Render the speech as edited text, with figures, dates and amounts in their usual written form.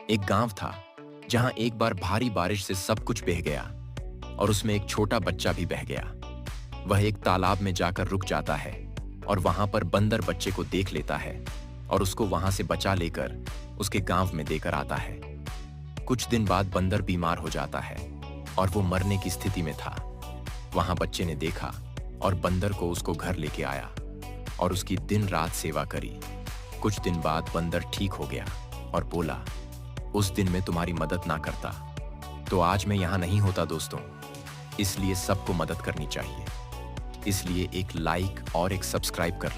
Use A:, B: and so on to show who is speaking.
A: एक गांव था जहां एक बार भारी बारिश से सब कुछ बह गया और उसमें एक छोटा बच्चा भी बह गया। वह एक तालाब में जाकर रुक जाता है और वहां पर बंदर बच्चे को देख लेता है और उसको वहां से बचा लेकर उसके गांव में देकर आता है। कुछ दिन बाद बंदर बीमार हो जाता है और वो मरने की स्थिति में था। वहां बच्चे ने देखा और बंदर को उसको घर लेके आया और उसकी दिन रात सेवा करी। कुछ दिन बाद बंदर ठीक हो गया और बोला, उस दिन मैं तुम्हारी मदद ना करता तो आज मैं यहां नहीं होता दोस्तों। इसलिए सबको मदद करनी चाहिए। इसलिए एक लाइक और एक सब्सक्राइब कर